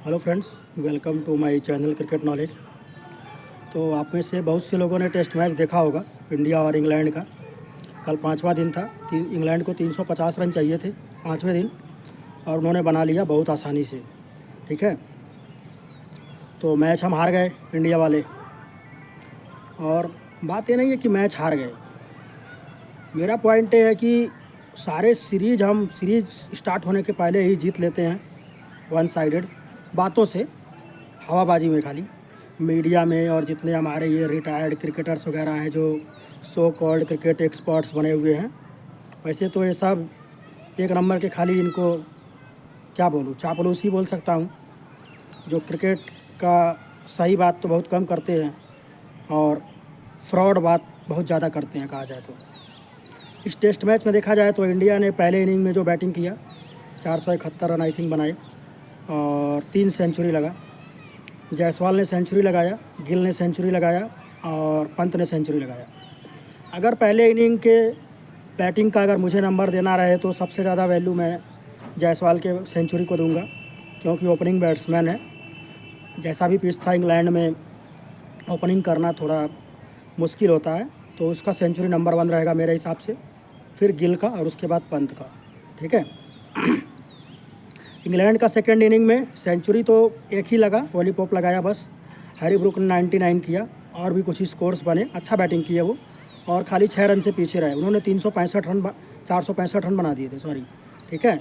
Hello friends, welcome to my channel cricket knowledge. तो आप में से बहुत से लोगों ने टेस्ट मैच देखा होगा इंडिया और इंग्लैंड का। कल पाँचवा दिन था। इंग्लैंड को 350 रन चाहिए थे पाँचवें दिन, और उन्होंने बना लिया बहुत आसानी से। ठीक है, तो मैच हम हार गए इंडिया वाले। और बात ये नहीं है कि मैच हार गए, मेरा पॉइंट ये है कि सारे सीरीज़ स्टार्ट होने के पहले ही जीत लेते हैं वन साइडेड, बातों से, हवाबाजी में खाली। मीडिया में और जितने हमारे ये रिटायर्ड क्रिकेटर्स वगैरह हैं जो सो कॉल्ड क्रिकेट एक्सपर्ट्स बने हुए हैं, वैसे तो ये सब एक नंबर के खाली, इनको क्या बोलूँ, चापलूसी बोल सकता हूँ। जो क्रिकेट का सही बात तो बहुत कम करते हैं और फ्रॉड बात बहुत ज़्यादा करते हैं कहा जाए तो। इस टेस्ट मैच में देखा जाए तो इंडिया ने पहले इनिंग में जो बैटिंग किया 471 रन आई थिंक बनाए और 3 सेंचुरी लगा। जायसवाल ने सेंचुरी लगाया, गिल ने सेंचुरी लगाया और पंत ने सेंचुरी लगाया। अगर पहले इनिंग के बैटिंग का अगर मुझे नंबर देना रहे तो सबसे ज़्यादा वैल्यू मैं जायसवाल के सेंचुरी को दूंगा, क्योंकि ओपनिंग बैट्समैन है। जैसा भी पिच था इंग्लैंड में, ओपनिंग करना थोड़ा मुश्किल होता है, तो उसका सेंचुरी नंबर 1 रहेगा मेरे हिसाब से, फिर गिल का और उसके बाद पंत का। ठीक है। इंग्लैंड का सेकेंड इनिंग में सेंचुरी तो एक ही लगा, ओली पॉप लगाया बस। हैरी ब्रूक ने 99 किया और भी कुछ स्कोर्स बने, अच्छा बैटिंग किए वो, और खाली 6 रन से पीछे रहे। उन्होंने 465 रन बना दिए थे, सॉरी। ठीक है।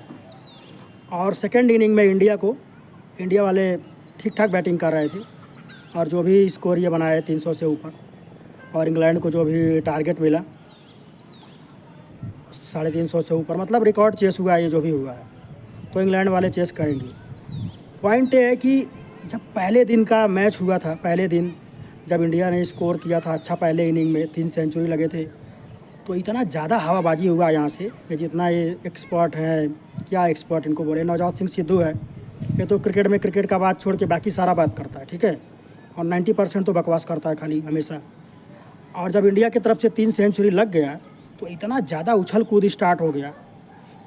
और सेकेंड इनिंग में इंडिया वाले ठीक ठाक बैटिंग कर रहे थे, और जो भी स्कोर ये बनाए 300 से ऊपर, और इंग्लैंड को जो भी टारगेट मिला 350 से ऊपर, मतलब रिकॉर्ड चेस हुआ है ये जो भी हुआ है, तो इंग्लैंड वाले चेस करेंगे। पॉइंट ये है कि जब पहले दिन का मैच हुआ था, पहले दिन जब इंडिया ने स्कोर किया था अच्छा, पहले इनिंग में 3 सेंचुरी लगे थे, तो इतना ज़्यादा हवाबाजी हुआ यहाँ से कि जितना ये एक्सपर्ट हैं, क्या एक्सपर्ट इनको बोले, नवजोत सिंह सिद्धू है, ये तो क्रिकेट का बात छोड़ के बाकी सारा बात करता है। ठीक है। और 90% तो बकवास करता है खाली हमेशा। और जब इंडिया की तरफ से 3 सेंचुरी लग गया तो इतना ज़्यादा उछल कूद स्टार्ट हो गया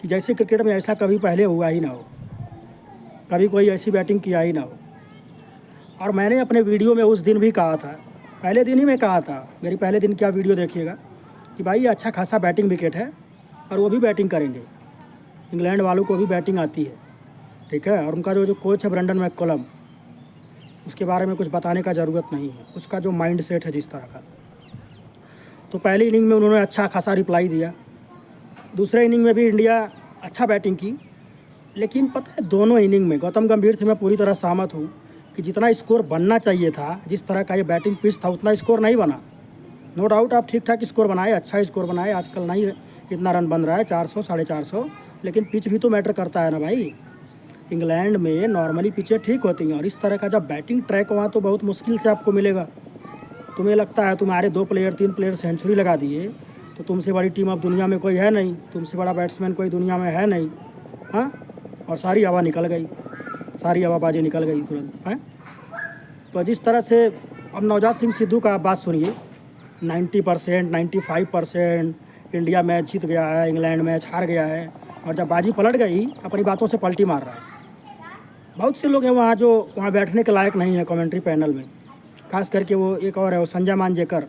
कि जैसे क्रिकेट में ऐसा कभी पहले हुआ ही ना हो, कभी कोई ऐसी बैटिंग किया ही ना हो। और मैंने अपने वीडियो में उस दिन भी कहा था, पहले दिन ही मैं कहा था, मेरी पहले दिन क्या वीडियो देखिएगा, कि भाई ये अच्छा खासा बैटिंग विकेट है और वो भी बैटिंग करेंगे, इंग्लैंड वालों को भी बैटिंग आती है। ठीक है। और उनका जो कोच है ब्रेंडन मैककलम, उसके बारे में कुछ बताने का ज़रूरत नहीं है, उसका जो माइंड सेट है जिस तरह का। तो पहली इनिंग में उन्होंने अच्छा खासा रिप्लाई दिया। दूसरे इनिंग में भी इंडिया अच्छा बैटिंग की, लेकिन पता है दोनों इनिंग में गौतम गंभीर से मैं पूरी तरह सहमत हूँ कि जितना स्कोर बनना चाहिए था, जिस तरह का ये बैटिंग पिच था, उतना स्कोर नहीं बना। नो डाउट आप ठीक ठाक स्कोर बनाए, अच्छा स्कोर बनाए, आजकल नहीं इतना रन बन रहा है, 400 450, लेकिन पिच भी तो मैटर करता है ना भाई। इंग्लैंड में नॉर्मली पिचें ठीक होती हैं, और इस तरह का जब बैटिंग ट्रैक वहाँ तो बहुत मुश्किल से आपको मिलेगा। तुम्हें लगता है तुम्हारे 2 प्लेयर 3 प्लेयर सेंचुरी लगा दिए तो तुमसे बड़ी टीम अब दुनिया में कोई है नहीं, तुमसे बड़ा बैट्समैन कोई दुनिया में है नहीं। हाँ, और सारी हवा निकल गई, सारी हवाबाजी निकल गई तुरंत। हैं, तो जिस तरह से अब नवजोत सिंह सिद्धू का आप बात सुनिए, 90% 95% इंडिया मैच जीत गया है, इंग्लैंड मैच हार गया है, और जब बाजी पलट गई अपनी बातों से पलटी मार रहा है। बहुत से लोग हैं वहाँ जो वहाँ बैठने के लायक नहीं है कमेंट्री पैनल में, खास करके वो एक और है, वो संजय मांजरेकर,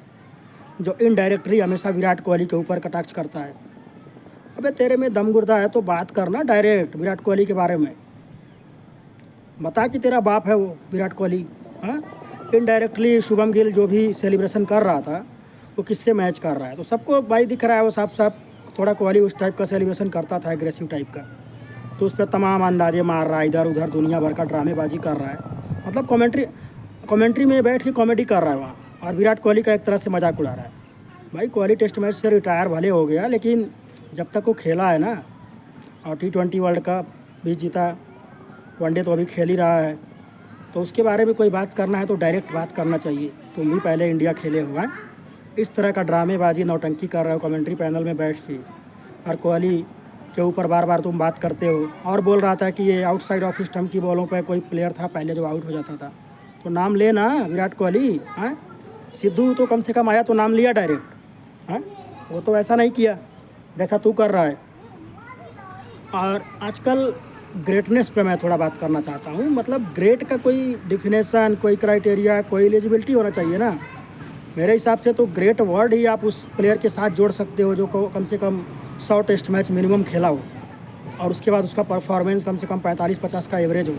जो इनडायरेक्टली हमेशा विराट कोहली के ऊपर कटाक्ष करता है। अबे तेरे में दम गुर्दा है तो बात करना डायरेक्ट विराट कोहली के बारे में, बता कि तेरा बाप है वो विराट कोहली। हाँ, इनडायरेक्टली शुभम गिल जो भी सेलिब्रेशन कर रहा था वो किससे मैच कर रहा है, तो सबको भाई दिख रहा है वो साफ साफ थोड़ा कोहली उस टाइप का सेलिब्रेशन करता था, एग्रेसिव टाइप का, तो उस पर तमाम अंदाजे मार रहा है, इधर उधर दुनिया भर का ड्रामेबाजी कर रहा है। मतलब कमेंट्री में बैठ के कॉमेडी कर रहा है वहाँ, और विराट कोहली का एक तरह से मजाक उड़ा रहा है। भाई कोहली टेस्ट मैच से रिटायर भले हो गया, लेकिन जब तक वो खेला है ना, और T20 वर्ल्ड कप भी जीता, वनडे तो अभी खेल ही रहा है, तो उसके बारे में कोई बात करना है तो डायरेक्ट बात करना चाहिए। तुम भी पहले इंडिया खेले हुआ है, इस तरह का ड्रामेबाजी नौटंकी कर रहे हो कमेंट्री पैनल में बैठ के, और कोहली के ऊपर बार बार तुम बात करते हो। और बोल रहा था कि ये आउटसाइड ऑफ स्टंप की बॉलों पर कोई प्लेयर था पहले जो आउट हो जाता था, तो नाम लेना विराट कोहली। हाँ, सिद्धू तो कम से कम आया तो नाम लिया डायरेक्ट। हाँ, वो तो ऐसा नहीं किया जैसा तू कर रहा है। और आजकल ग्रेटनेस पे मैं थोड़ा बात करना चाहता हूँ। मतलब ग्रेट का कोई डिफिनेशन, कोई क्राइटेरिया, कोई एलिजिबिलिटी होना चाहिए ना। मेरे हिसाब से तो ग्रेट वर्ड ही आप उस प्लेयर के साथ जोड़ सकते हो जो कम से कम 100 टेस्ट मैच मिनिमम खेला हो, और उसके बाद उसका परफॉर्मेंस कम से कम 45-50 का एवरेज हो।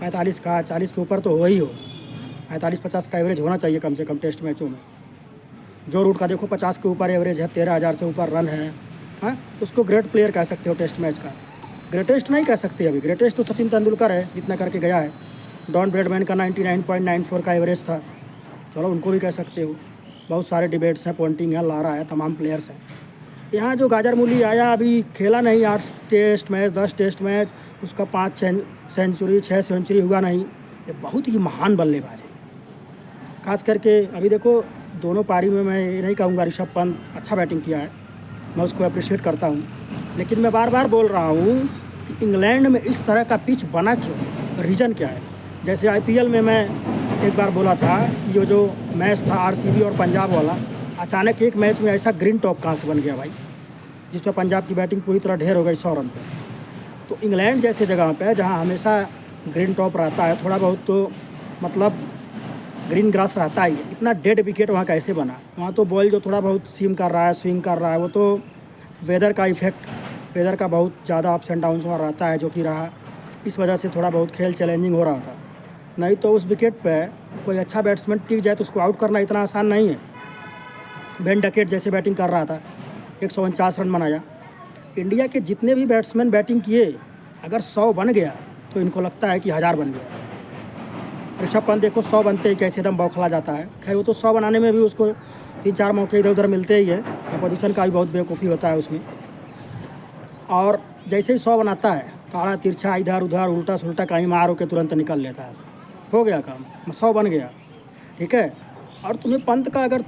45 का, 40 के ऊपर तो हो ही हो, 45-50 का एवरेज होना चाहिए कम से कम टेस्ट मैचों में। जो रूट का देखो 50 के ऊपर एवरेज है, 13,000 से ऊपर रन है, हाँ, उसको ग्रेट प्लेयर कह सकते हो टेस्ट मैच का। ग्रेटेस्ट नहीं कह सकते अभी, ग्रेटेस्ट तो सचिन तेंदुलकर है जितना करके गया है। डॉन ब्रैडमैन का 99.94 का एवरेज था, चलो उनको भी कह सकते हो। बहुत सारे डिबेट्स हैं, पॉइंटिंग है, लारा है, तमाम प्लेयर्स हैं। यहाँ जो गाजर मूली आया अभी खेला नहीं 8 टेस्ट मैच, 10 टेस्ट मैच, उसका 5 सेंचुरी 6 सेंचुरी हुआ नहीं, ये बहुत ही महान बल्लेबाज है। खास करके अभी देखो दोनों पारी में मैं ये नहीं कहूँगा ऋषभ पंत अच्छा बैटिंग किया है, मैं उसको अप्रिशिएट करता हूँ, लेकिन मैं बार बार बोल रहा हूँ कि इंग्लैंड में इस तरह का पिच बना क्यों, रीज़न क्या है। जैसे आईपीएल में मैं एक बार बोला था कि ये जो मैच था आरसीबी और पंजाब वाला, अचानक एक मैच में ऐसा ग्रीन टॉप कहाँ से बन गया भाई, जिस पर पंजाब की बैटिंग पूरी तरह ढेर हो गई 100 रन पे। तो इंग्लैंड जैसे जगह पे जहाँ हमेशा ग्रीन टॉप रहता है, थोड़ा बहुत तो मतलब ग्रीन ग्रास रहता ही है, इतना डेड विकेट वहाँ कैसे बना। वहाँ तो बॉल जो थोड़ा बहुत सीम कर रहा है, स्विंग कर रहा है, वो तो वेदर का इफेक्ट, वेदर का बहुत ज़्यादा अप्स एंड डाउन्स वहाँ रहता है, जो कि रहा, इस वजह से थोड़ा बहुत खेल चैलेंजिंग हो रहा था। नहीं तो उस विकेट पे कोई अच्छा बैट्समैन टिक जाए तो उसको आउट करना इतना आसान नहीं है। बेन डकेट जैसे बैटिंग कर रहा था, 149 रन बनाया। इंडिया के जितने भी बैट्समैन बैटिंग किए, अगर 100 बन गया तो इनको लगता है कि 1000 बन गया। ऋषभ पंत देखो 100 बनते ही कैसे एकदम बौखला जाता है। खैर वो तो 100 बनाने में भी उसको 3-4 मौके इधर उधर मिलते ही है, अपोजिशन का भी बहुत बेवकूफ़ी होता है उसमें। और जैसे ही 100 बनाता है, ताड़ा तिरछा इधर उधर उल्टा सुल्टा कहीं मार के तुरंत निकल लेता है, हो गया काम, 100 बन गया, ठीक है। और तुम्हें पंत का, अगर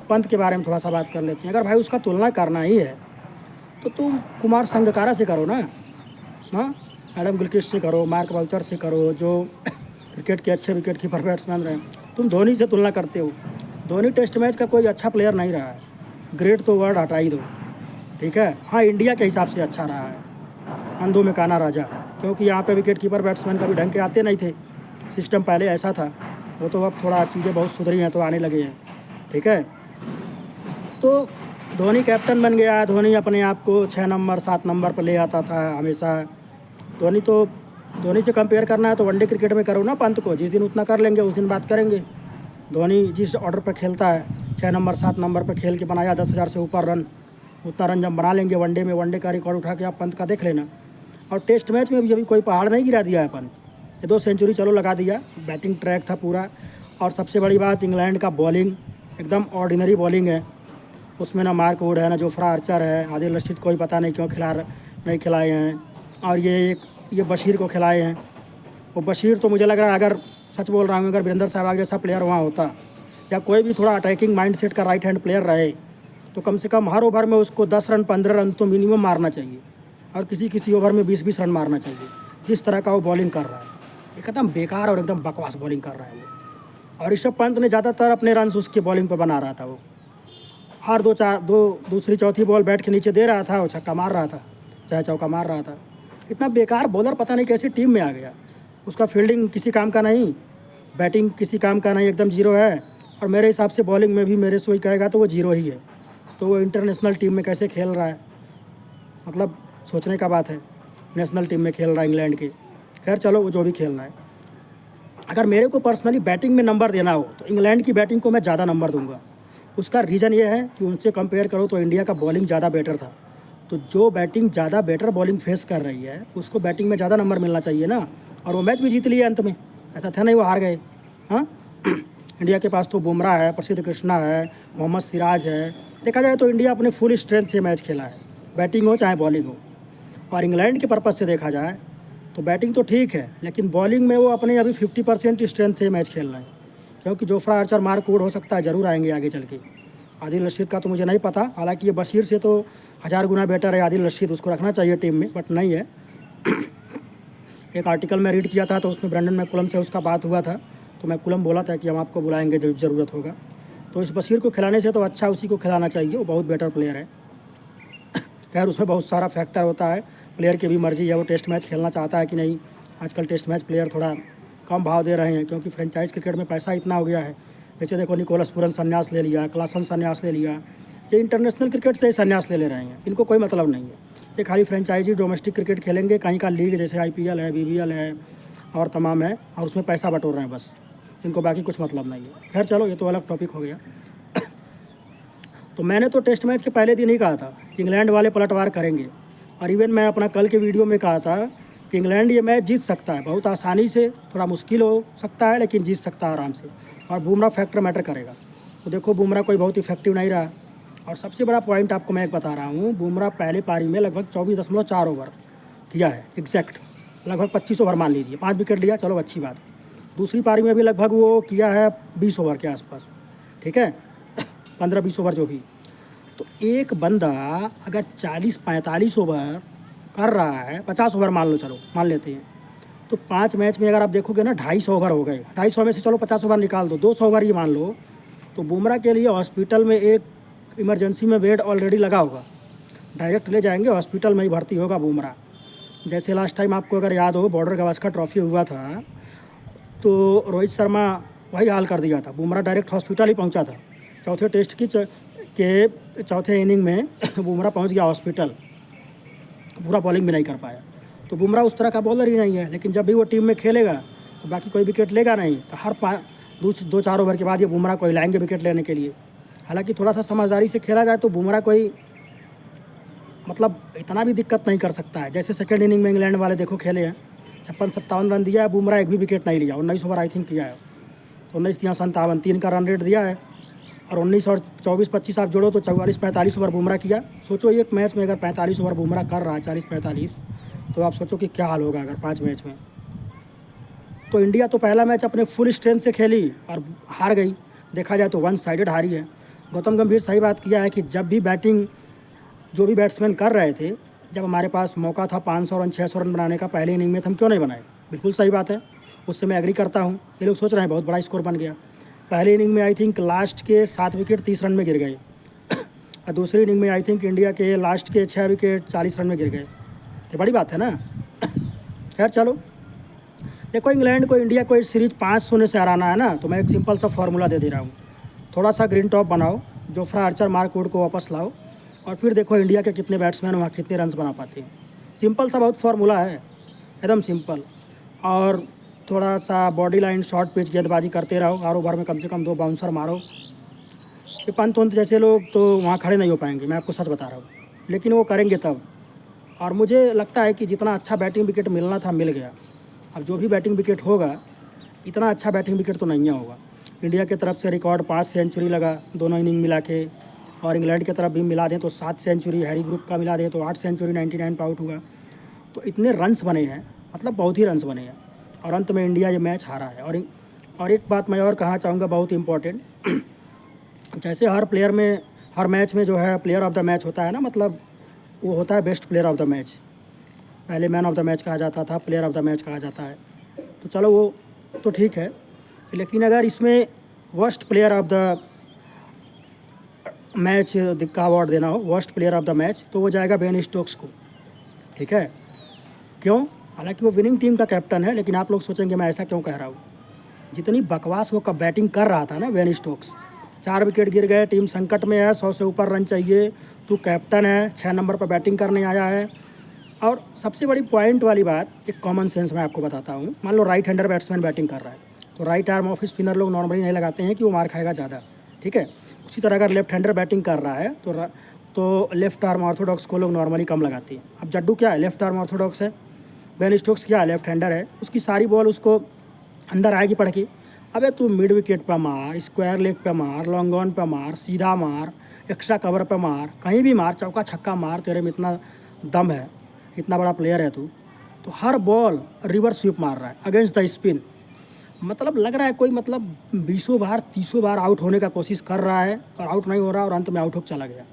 पंत के बारे में थोड़ा सा बात कर लेते हैं, अगर भाई उसका तुलना करना ही है तो तुम कुमार संगकारा से करो ना, हाँ, एडम गिलक्रिस्ट से करो, मार्क वाल्चर से करो, जो क्रिकेट के अच्छे विकेट कीपर बैट्समैन रहे। तुम धोनी से तुलना करते हो, धोनी टेस्ट मैच का कोई अच्छा प्लेयर नहीं रहा है, ग्रेट तो वर्ड हटा ही दो, ठीक है। हाँ, इंडिया के हिसाब से अच्छा रहा है, अंधों में काना राजा, क्योंकि यहाँ पे विकेट कीपर बैट्समैन कभी ढंग के आते नहीं थे, सिस्टम पहले ऐसा था, वो तो अब थोड़ा चीज़ें बहुत सुधरी हैं तो आने लगे हैं, ठीक है। तो धोनी कैप्टन बन गया, धोनी अपने आप को 6 नंबर 7 नंबर पर ले आता था हमेशा। धोनी से कंपेयर करना है तो वनडे क्रिकेट में करो ना पंत को, जिस दिन उतना कर लेंगे उस दिन बात करेंगे। धोनी जिस ऑर्डर पर खेलता है, 6 नंबर 7 नंबर पर खेल के बनाया 10,000 से ऊपर रन, उतना रन जब बना लेंगे वनडे में, वनडे का रिकॉर्ड उठा के आप पंत का देख लेना। और टेस्ट मैच में भी अभी कोई पहाड़ नहीं गिरा दिया है पंत, ये 2 सेंचुरी चलो लगा दिया, बैटिंग ट्रैक था पूरा। और सबसे बड़ी बात, इंग्लैंड का बॉलिंग एकदम ऑर्डिनरी बॉलिंग है, उसमें ना मार्क वुड है, ना जोफ्रा आर्चर है, आदिल रशीद कोई पता नहीं क्यों नहीं खिलाए हैं, और ये बशीर को खिलाए हैं। वो बशीर तो मुझे लग रहा है, अगर सच बोल रहा हूँ, अगर वीरेंद्र सहवाग जैसा प्लेयर वहाँ होता, या कोई भी थोड़ा अटैकिंग माइंडसेट का राइट हैंड प्लेयर रहे, तो कम से कम हर ओवर में उसको 10 रन 15 रन तो मिनिमम मारना चाहिए, और किसी ओवर में 20-20 रन मारना चाहिए। जिस तरह का वो बॉलिंग कर रहा है, एकदम बेकार और एकदम बकवास बॉलिंग कर रहा है वो। और ऋषभ पंत ने ज़्यादातर अपने रन उसकी बॉलिंग पर बना रहा था, वो हर दूसरी चौथी बॉल बैट के नीचे दे रहा था, वो छक्का मार रहा था, चाहे चौका मार रहा था। इतना बेकार बॉलर पता नहीं कैसी टीम में आ गया। उसका फील्डिंग किसी काम का नहीं, बैटिंग किसी काम का नहीं, एकदम जीरो है। और मेरे हिसाब से बॉलिंग में भी मेरे से कहेगा तो वो जीरो ही है। तो वो इंटरनेशनल टीम में कैसे खेल रहा है, मतलब सोचने का बात है। नेशनल टीम में खेल रहा है इंग्लैंड के, खैर चलो वो जो भी खेल रहा है। अगर मेरे को पर्सनली बैटिंग में नंबर देना हो तो इंग्लैंड की बैटिंग को मैं ज़्यादा नंबर दूंगा। उसका रीज़न ये है कि उनसे कंपेयर करो तो इंडिया का बॉलिंग ज़्यादा बेटर था। तो जो बैटिंग ज़्यादा बेटर बॉलिंग फेस कर रही है उसको बैटिंग में ज़्यादा नंबर मिलना चाहिए ना। और वो मैच भी जीत लिया अंत में, ऐसा था नहीं वो हार गए। हाँ इंडिया के पास तो बुमराह है, प्रसिद्ध कृष्णा है, मोहम्मद सिराज है। देखा जाए तो इंडिया अपने फुल स्ट्रेंथ से मैच खेला है, बैटिंग हो चाहे बॉलिंग हो। और इंग्लैंड के पर्पज़ से देखा जाए तो बैटिंग तो ठीक है, लेकिन बॉलिंग में वो अपने अभी 50% स्ट्रेंथ से मैच खेल रहे हैं। क्योंकि जोफ्रा आर्चर मार्क वुड हो सकता है ज़रूर आएंगे आगे चल के। आदिल रशीद का तो मुझे नहीं पता, हालांकि ये बशीर से तो 1000 गुना बेटर है आदिल रशीद, उसको रखना चाहिए टीम में, बट नहीं है। एक आर्टिकल में रीड किया था तो उसमें ब्रेंडन मैकुलम से उसका बात हुआ था, तो मैकुलम बोला था कि हम आपको बुलाएंगे जब ज़रूरत होगा। तो इस बशीर को खिलाने से तो अच्छा उसी को खिलाना चाहिए, वो बहुत बेटर प्लेयर है। खैर उसमें बहुत सारा फैक्टर होता है, प्लेयर की भी मर्ज़ी है, वो टेस्ट मैच खेलना चाहता है कि नहीं। आजकल टेस्ट मैच प्लेयर थोड़ा कम भाव दे रहे हैं क्योंकि फ्रेंचाइज क्रिकेट में पैसा इतना हो गया है। जैसे देखो निकोलस पूरन संन्यास ले लिया, क्लासन संन्यास ले लिया, ये इंटरनेशनल क्रिकेट से ही संन्यास ले रहे हैं। इनको कोई मतलब नहीं है, ये खाली फ्रेंचाइजी डोमेस्टिक क्रिकेट खेलेंगे, कहीं का लीग जैसे IPL है, BBL है और तमाम है, और उसमें पैसा बटोर रहे हैं बस, इनको बाकी कुछ मतलब नहीं है। खैर चलो, ये तो अलग टॉपिक हो गया। तो मैंने तो टेस्ट मैच के पहले दिन ही कहा था कि इंग्लैंड वाले पलटवार करेंगे, और इवन मैं अपना कल के वीडियो में कहा था कि इंग्लैंड ये मैच जीत सकता है बहुत आसानी से, थोड़ा मुश्किल हो सकता है लेकिन जीत सकता है आराम से, और बुमराह फैक्टर मैटर करेगा। तो देखो बुमराह कोई बहुत इफेक्टिव नहीं रहा, और सबसे बड़ा पॉइंट आपको मैं एक बता रहा हूँ, बुमराह पहले पारी में लगभग 24.4 ओवर किया है एग्जैक्ट, लगभग 25 ओवर मान लीजिए, 5 विकेट लिया, चलो अच्छी बात। दूसरी पारी में भी लगभग वो किया है 20 ओवर के आसपास, ठीक है, 15-20 ओवर जो भी। तो एक बंदा अगर 40-45 ओवर कर रहा है, 50 ओवर मान लो, चलो मान लेते हैं, तो 5 मैच में अगर आप देखोगे ना 250 ओवर हो गए। 250 में से चलो 50 ओवर निकाल दो, 200 ओवर ही मान लो, तो बुमराह के लिए हॉस्पिटल में एक इमरजेंसी में बेड ऑलरेडी लगा होगा, डायरेक्ट ले जाएंगे हॉस्पिटल में ही भर्ती होगा बुमराह। जैसे लास्ट टाइम आपको अगर याद हो बॉर्डर गवास्कर ट्रॉफी हुआ था, तो रोहित शर्मा वही हाल कर दिया था, बुमराह डायरेक्ट हॉस्पिटल ही पहुंचा था। चौथे टेस्ट के चौथे इनिंग में बुमराह पहुंच गया हॉस्पिटल, पूरा बॉलिंग भी नहीं कर पाया। तो बुमराह उस तरह का बॉलर ही नहीं है, लेकिन जब भी वो टीम में खेलेगा तो बाकी कोई विकेट लेगा नहीं, तो हर 2-4 ओवर के बाद ये बुमराह को हिलाएंगे विकेट लेने के लिए। हालांकि थोड़ा सा समझदारी से खेला जाए तो बुमराह कोई मतलब इतना भी दिक्कत नहीं कर सकता है। जैसे सेकेंड इनिंग में इंग्लैंड वाले देखो खेले हैं, 56-57 रन दिया है, बुमराह एक भी विकेट नहीं लिया, 19 ओवर आई थिंक किया है, 19-57 3 का रन रेट दिया है, और 19 और 24-25 आप जोड़ो तो 44-45 ओवर बुमराह किया। सोचो एक मैच में अगर 45 ओवर बुमराह कर रहा है, 40-45, तो आप सोचो कि क्या हाल होगा अगर 5 मैच में। तो इंडिया तो पहला मैच अपने फुल स्ट्रेंथ से खेली और हार गई, देखा जाए तो 1 साइडेड हारी है। गौतम गंभीर सही बात किया है कि जब भी बैटिंग जो भी बैट्समैन कर रहे थे, जब हमारे पास मौका था 500 रन 600 रन बनाने का पहले इनिंग में, तो हम क्यों नहीं बनाए। बिल्कुल सही बात है, उससे मैं एग्री करता हूँ। ये लोग सोच रहे हैं बहुत बड़ा स्कोर बन गया। पहले इनिंग में आई थिंक लास्ट के 7 विकेट 30 रन में गिर गए, और दूसरी इनिंग में आई थिंक इंडिया के लास्ट के 6 विकेट 40 रन में गिर गए। ये बड़ी बात है ना। खैर चलो, देखो इंग्लैंड को इंडिया को इस सीरीज 5-0 से हराना है ना, तो मैं एक सिंपल सा फार्मूला दे रहा हूँ। थोड़ा सा ग्रीन टॉप बनाओ, जोफ्रा आर्चर मार्क वुड को वापस लाओ, और फिर देखो इंडिया के कितने बैट्समैन वहाँ कितने रन्स बना पाते हैं। सिंपल सा बहुत फार्मूला है, एकदम सिंपल। और थोड़ा सा बॉडी लाइन शॉर्ट पिच गेंदबाजी करते रहो, हर ओवर में कम से कम 2 बाउंसर मारो। ये पंत जैसे लोग तो वहाँ खड़े नहीं हो पाएंगे, मैं आपको सच बता रहा हूँ, लेकिन वो करेंगे तब। और मुझे लगता है कि जितना अच्छा बैटिंग विकेट मिलना था मिल गया। अब जो भी बैटिंग विकेट होगा, इतना अच्छा बैटिंग विकेट तो नहीं होगा। इंडिया की तरफ से रिकॉर्ड 5 सेंचुरी लगा दोनों इनिंग मिला के, और इंग्लैंड की तरफ भी मिला दें तो 7 सेंचुरी, हैरी ग्रुप का मिला दें तो 8 सेंचुरी, 99 पे आउट हुआ। तो इतने रन्स बने हैं, मतलब बहुत ही रन्स बने हैं, और अंत में इंडिया ये मैच हारा है। और एक बात मैं और कहना चाहूँगा बहुत इंपॉर्टेंट, जैसे हर प्लेयर में हर मैच में जो है प्लेयर ऑफ द मैच होता है ना, मतलब वो होता है best player of the match. पहले मैन ऑफ द मैच कहा जाता था, प्लेयर ऑफ द मैच कहा जाता है, तो चलो वो तो ठीक है। लेकिन अगर इसमें worst player of the match का अवार्ड देना हो, worst player of the match, तो वो जाएगा बेन स्टोक्स को, ठीक है। क्यों? हालांकि वो विनिंग टीम का कैप्टन है, लेकिन आप लोग सोचेंगे मैं ऐसा क्यों कह रहा हूँ। जितनी बकवास वो कब बैटिंग कर रहा था ना बेन स्टोक्स, 4 विकेट गिर गए, टीम संकट में है, 100 से ऊपर रन चाहिए, तू कैप्टन है, 6 नंबर पर बैटिंग करने आया है। और सबसे बड़ी पॉइंट वाली बात, एक कॉमन सेंस मैं आपको बताता हूँ। मान लो राइट हैंडर बैट्समैन बैटिंग कर रहा है, तो राइट आर्म ऑफ स्पिनर लोग नॉर्मली नहीं लगाते हैं कि वो मार खाएगा ज़्यादा, ठीक है। उसी तरह अगर लेफ्ट हैंडर बैटिंग कर रहा है तो लेफ्ट आर्म ऑर्थोडॉक्स को लोग नॉर्मली कम लगाते हैं। अब जड्डू क्या है, लेफ्ट आर्म ऑर्थोडॉक्स है, बेन स्टोक्स क्या है, लेफ्ट हैंडर है, उसकी सारी बॉल उसको अंदर आएगी पड़ के। अबे तू मिड विकेट पे मार, स्क्वायर लेग पे मार, लॉन्ग ऑन पे मार, सीधा मार, एक्स्ट्रा कवर पे मार, कहीं भी मार, चौका छक्का मार, तेरे में इतना दम है, इतना बड़ा प्लेयर है तू, तो हर बॉल रिवर्स स्वीप मार रहा है अगेंस्ट द स्पिन। मतलब लग रहा है कोई मतलब 20 बार 30 बार आउट होने का कोशिश कर रहा है और आउट नहीं हो रहा, और अंत में आउट होकर चला गया।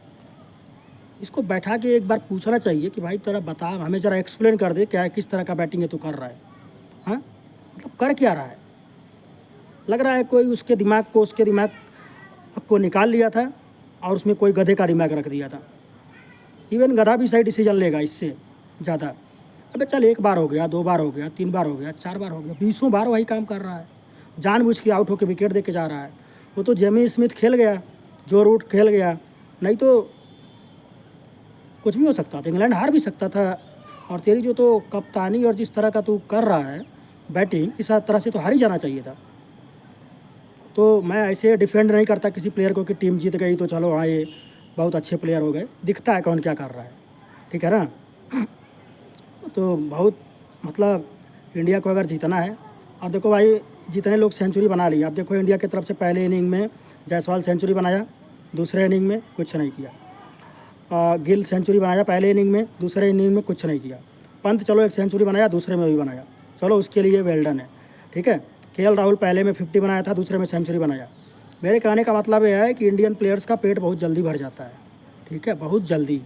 इसको बैठा के एक बार पूछना चाहिए कि भाई तेरा बता, हमें ज़रा एक्सप्लेन कर दे क्या है, किस तरह का बैटिंग है तू कर रहा है, हाँ मतलब कर क्या रहा है। लग रहा है कोई उसके दिमाग को निकाल लिया था और उसमें कोई गधे का दिमाग रख दिया था। इवन गधा भी सही डिसीजन लेगा इससे, ज़्यादा। अबे चल एक बार हो गया, 2 बार हो गया, 3 बार हो गया, 4 बार हो गया, बीसों बार वही काम कर रहा है। जानबूझ के आउट होके विकेट दे के जा रहा है। वो तो जेमी स्मिथ खेल गया, जो रूट खेल गया, नहीं तो कुछ भी हो सकता था, इंग्लैंड हार भी सकता था। और तेरी जो तो कप्तानी और जिस तरह का तू कर रहा है बैटिंग, इस तरह से तो हार ही जाना चाहिए था। तो मैं ऐसे डिफेंड नहीं करता किसी प्लेयर को कि टीम जीत गई तो चलो हाँ ये बहुत अच्छे प्लेयर हो गए, दिखता है कौन क्या कर रहा है, ठीक है ना। तो बहुत मतलब इंडिया को अगर जीतना है, और देखो भाई जितने लोग सेंचुरी बना ली, अब देखो इंडिया की तरफ से पहले इनिंग में जायसवाल सेंचुरी बनाया, दूसरे इनिंग में कुछ नहीं किया। गिल सेंचुरी बनाया पहले इनिंग में, दूसरे इनिंग में कुछ नहीं किया। पंत चलो एक सेंचुरी बनाया, दूसरे में भी बनाया, चलो उसके लिए वेल डन है, ठीक है। केएल राहुल पहले में 50 बनाया था, दूसरे में सेंचुरी बनाया। मेरे कहने का मतलब यह है कि इंडियन प्लेयर्स का पेट बहुत जल्दी भर जाता है, ठीक है, बहुत जल्दी।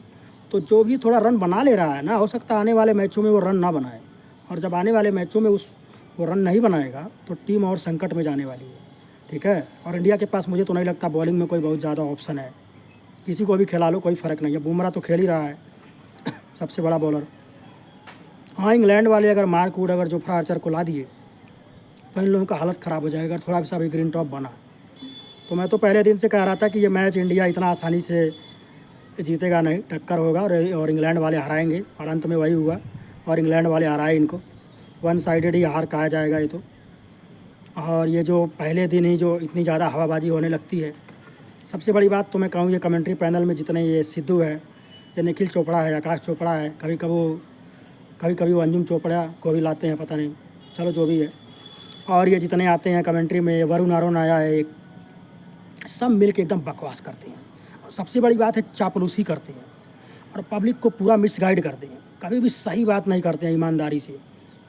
तो जो भी थोड़ा रन बना ले रहा है ना, हो सकता है आने वाले मैचों में वो रन ना बनाए, और जब आने वाले मैचों में वो रन नहीं बनाएगा तो टीम और संकट में जाने वाली है, ठीक है। और इंडिया के पास मुझे तो नहीं लगता बॉलिंग में कोई बहुत ज़्यादा ऑप्शन है, किसी को भी खिला लो कोई फ़र्क नहीं है। बुमराह तो खेल ही रहा है सबसे बड़ा बॉलर। हाँ, इंग्लैंड वाले अगर मार्क वुड अगर जोफ्रा आर्चर को ला दिए तो इन लोगों का हालत ख़राब हो जाएगा, थोड़ा सा भी ग्रीन टॉप बना। तो मैं तो पहले दिन से कह रहा था कि ये मैच इंडिया इतना आसानी से जीतेगा नहीं, टक्कर होगा और इंग्लैंड वाले हराएंगे, और अंत में वही हुआ, और इंग्लैंड वाले हराए इनको। वन साइडेड ही हार कहा जाएगा ये तो। और ये जो पहले दिन ही जो इतनी ज़्यादा हवाबाजी होने लगती है, सबसे बड़ी बात तो मैं कहूँ ये कमेंट्री पैनल में जितने ये सिद्धू है, ये निखिल चोपड़ा है, आकाश चोपड़ा है, कभी कभी वो अंजुम चोपड़ा को भी लाते हैं, पता नहीं, चलो जो भी है। और ये जितने आते हैं कमेंट्री में, वरुण आरोन आया है एक, सब मिल के एकदम बकवास करते हैं। और सबसे बड़ी बात है चापलूसी करते हैं और पब्लिक को पूरा मिसगाइड करते हैं, कभी भी सही बात नहीं करते हैं ईमानदारी से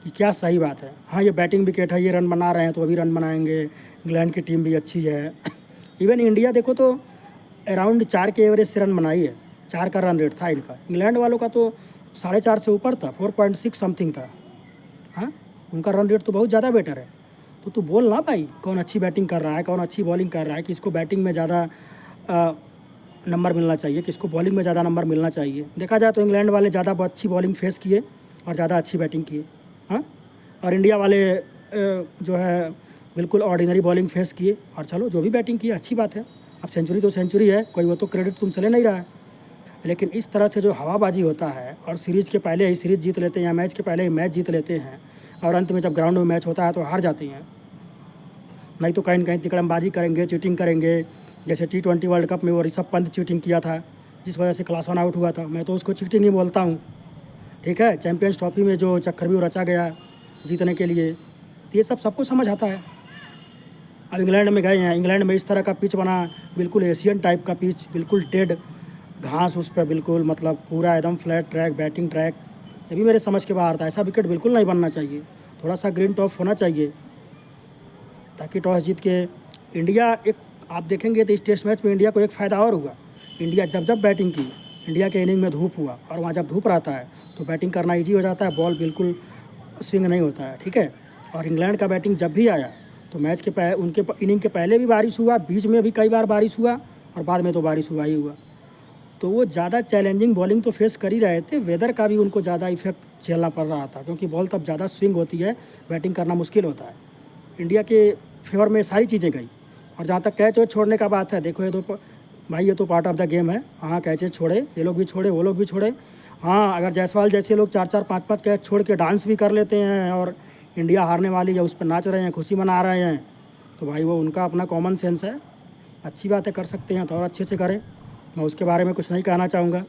कि क्या सही बात है। हाँ, ये बैटिंग विकेट है, ये रन बना रहे हैं तो अभी रन बनाएंगे, इंग्लैंड की टीम भी अच्छी है। इवन इंडिया देखो तो अराउंड 4 के एवरेज से रन बनाई है, 4 का रन रेट था इनका। इंग्लैंड वालों का तो 4.5 से ऊपर था, 4.6 समथिंग था। हाँ, उनका रन रेट तो बहुत ज़्यादा बेटर है। तो तू बोल ना भाई कौन अच्छी बैटिंग कर रहा है, कौन अच्छी बॉलिंग कर रहा है, किसको बैटिंग में ज़्यादा नंबर मिलना चाहिए, किसको बॉलिंग में ज़्यादा नंबर मिलना चाहिए। देखा जाए तो इंग्लैंड वाले ज़्यादा अच्छी बॉलिंग फेस किए और ज़्यादा अच्छी बैटिंग किए। हाँ, और इंडिया वाले जो है बिल्कुल ऑर्डिनरी बॉलिंग फेस किए, और चलो जो भी बैटिंग की अच्छी बात है। अब सेंचुरी तो सेंचुरी है, कोई वो तो क्रेडिट तुमसे ले नहीं रहा है। लेकिन इस तरह से जो हवाबाजी होता है और सीरीज़ के पहले ही सीरीज़ जीत लेते हैं या मैच के पहले ही मैच जीत लेते हैं, और अंत में जब ग्राउंड में मैच होता है तो हार जाते हैं। नहीं तो कहीं न कहीं तिकड़मबाजी करेंगे, चीटिंग करेंगे। जैसे T20 वर्ल्ड कप में वो ऋषभ पंत चीटिंग किया था, जिस वजह से क्लासन आउट हुआ था, मैं तो उसको चीटिंग ही बोलता हूँ, ठीक है। चैंपियंस ट्रॉफी में जो चक्रव्यूह रचा गया जीतने के लिए, तो ये सब सबको समझ आता है। अब इंग्लैंड में गए हैं, इंग्लैंड में इस तरह का पिच बना, बिल्कुल एशियन टाइप का पिच, बिल्कुल टेड घास उस पर, बिल्कुल मतलब पूरा एकदम फ्लैट ट्रैक, बैटिंग ट्रैक, ये भी मेरे समझ के बाहर था। ऐसा विकेट बिल्कुल नहीं बनना चाहिए, थोड़ा सा ग्रीन टॉप होना चाहिए, ताकि टॉस जीत के इंडिया एक, आप देखेंगे तो इस टेस्ट मैच में इंडिया को एक फ़ायदा और हुआ। इंडिया जब बैटिंग की, इंडिया के इनिंग में धूप हुआ, और वहाँ जब धूप रहता है तो बैटिंग करना ईजी हो जाता है, बॉल बिल्कुल स्विंग नहीं होता है, ठीक है। और इंग्लैंड का बैटिंग जब भी आया तो मैच के उनके इनिंग के पहले भी बारिश हुआ, बीच में भी कई बार बारिश हुआ, और बाद में तो बारिश हुआ ही हुआ। तो वो ज़्यादा चैलेंजिंग बॉलिंग तो फेस कर ही रहे थे, वेदर का भी उनको ज़्यादा इफेक्ट झेलना पड़ रहा था, क्योंकि बॉल तब ज़्यादा स्विंग होती है, बैटिंग करना मुश्किल होता है। इंडिया के फेवर में सारी चीज़ें गई। और जहाँ तक कैच वैच छोड़ने का बात है, देखो ये तो भाई ये तो पार्ट ऑफ द गेम है। हाँ, कैचेज छोड़े, ये लोग भी छोड़े, वो लोग भी छोड़े। हाँ, अगर जायसवाल जैसे लोग 4-4, 5-5 कैच छोड़ के डांस भी कर लेते हैं और इंडिया हारने वाली है उस पर नाच रहे हैं, खुशी मना रहे हैं, तो भाई वो उनका अपना कॉमन सेंस है, अच्छी बातें कर सकते हैं तो और अच्छे से करें, मैं उसके बारे में कुछ नहीं कहना चाहूँगा।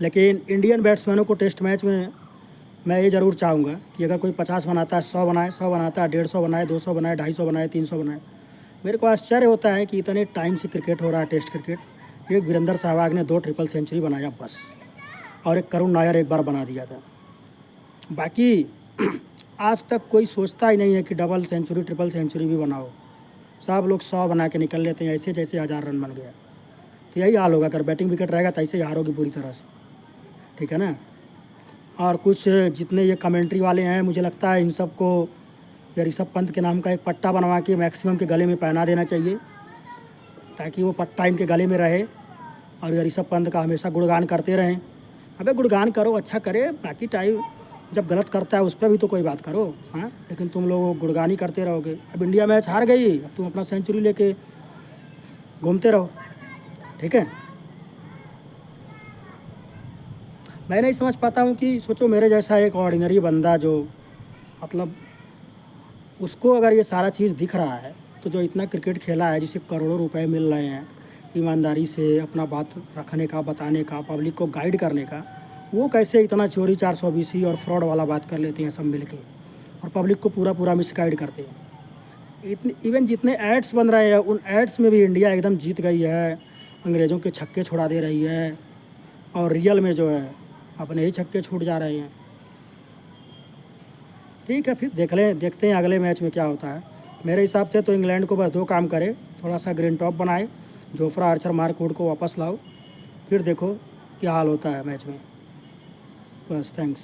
लेकिन इंडियन बैट्समैनों को टेस्ट मैच में मैं ये ज़रूर चाहूँगा कि अगर कोई 50 बनाता है, 100 बनाए, 100 बनाता है, 150 बनाए, 200 बनाए, 250 बनाए, 300 बनाए। मेरे को आश्चर्य होता है कि इतने टाइम से क्रिकेट हो रहा है, टेस्ट क्रिकेट। एक वीरेंद्र सहवाग ने 2 ट्रिपल सेंचुरी बनाया बस, और एक करुण नायर एक बार बना दिया था। बाकी आज तक कोई सोचता ही नहीं है कि डबल सेंचुरी, ट्रिपल सेंचुरी भी बनाओ। सब लोग 100 बना के निकल लेते हैं, ऐसे जैसे 1000 रन बन गया। तो यही हाल होगा, अगर बैटिंग विकेट रहेगा तो ऐसे ही हारोगी पूरी तरह से, ठीक है ना। और कुछ जितने ये कमेंट्री वाले हैं, मुझे लगता है इन सबको या ऋषभ पंत के नाम का एक पट्टा बनवा के मैक्सिमम के गले में पहना देना चाहिए, ताकि वो पट्टा इनके गले में रहे और ये ऋषभ पंत का हमेशा गुणगान करते रहें। अबे गुणगान करो, अच्छा करे, बाकी टाइम जब गलत करता है उस पर भी तो कोई बात करो। हाँ, लेकिन तुम लोग गुणगान ही करते रहोगे। अब इंडिया मैच हार गई, अब तुम अपना सेंचुरी लेके घूमते रहो, ठीक है। मैं नहीं समझ पाता हूँ कि सोचो मेरे जैसा एक ऑर्डिनरी बंदा जो मतलब उसको अगर ये सारा चीज़ दिख रहा है, तो जो इतना क्रिकेट खेला है, जिसे करोड़ों रुपए मिल रहे हैं ईमानदारी से अपना बात रखने का, बताने का, पब्लिक को गाइड करने का, वो कैसे इतना चोरी 420 और फ्रॉड वाला बात कर लेते हैं सब मिल के, और पब्लिक को पूरा पूरा मिसगाइड करते हैं। इतने इवन जितने एड्स बन रहे हैं उन एड्स में भी इंडिया एकदम जीत गई है, अंग्रेज़ों के छक्के छुड़ा दे रही है, और रियल में जो है अपने ही छक्के छूट जा रहे हैं। ठीक है, फिर देखते हैं अगले मैच में क्या होता है। मेरे हिसाब से तो इंग्लैंड को बस 2 काम करे, थोड़ा सा ग्रीन टॉप बनाए, जोफ्रा आर्चर मार्कवुड को वापस लाओ, फिर देखो क्या हाल होता है मैच में। बस, थैंक्स।